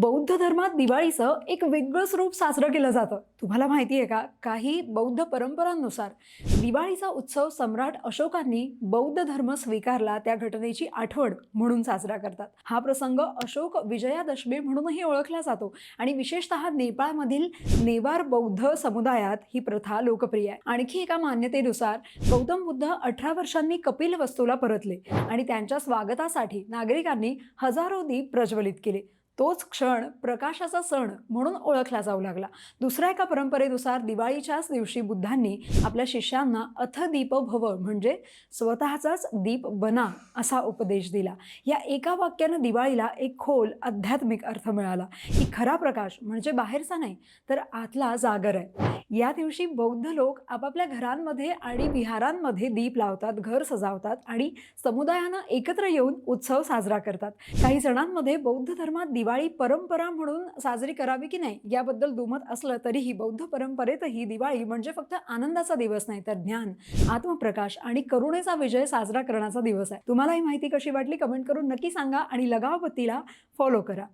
बौद्ध धर्मात दिवाळीचं एक वेगळंच रूप साजरं केलं जातं. तुम्हाला माहिती आहे का, काही बौद्ध परंपरांनुसार दिवाळीचा उत्सव सम्राट अशोकांनी बौद्ध धर्म स्वीकारला त्या घटनेची आठवण म्हणून साजरा करतात. हा प्रसंग अशोक विजयादशमी म्हणूनही ओळखला जातो आणि विशेषतः नेपाळमधील नेवार बौद्ध समुदायात ही प्रथा लोकप्रिय आहे. आणखी एका मान्यतेनुसार गौतम बुद्ध 18 वर्षांनी कपिलवस्तूला परतले आणि त्यांच्या स्वागतासाठी नागरिकांनी हजारो दीप प्रज्वलित केले. तोच क्षण प्रकाशाचा सण म्हणून ओळखला जाऊ लागला. दुसऱ्या एका परंपरेनुसार दिवाळीच्याच दिवशी बुद्धांनी आपल्या शिष्यांना अथ दीप भव म्हणजे स्वतःचाच दीप बना असा उपदेश दिला. या एका वाक्यानं दिवाळीला एक खोल आध्यात्मिक अर्थ मिळाला की खरा प्रकाश म्हणजे बाहेरचा नाही तर आतला जागर आहे. या दिवशी बौद्ध लोक आपापल्या घरांमध्ये आणि विहारांमध्ये दीप लावतात, घर सजावतात आणि समुदायानं एकत्र येऊन उत्सव साजरा करतात. काही जणांमध्ये बौद्ध धर्मात दिवाळी परंपरा म्हणून साजरी करावी की नाही याबद्दल दुमत असलं तरीही बौद्ध परंपरेतही दिवाळी म्हणजे फक्त आनंदाचा दिवस नाही तर ज्ञान, आत्मप्रकाश आणि करुणेचा विजय साजरा करण्याचा दिवस आहे. तुम्हाला ही माहिती कशी वाटली कमेंट करून नक्की सांगा आणि लगाव बत्तीला फॉलो करा.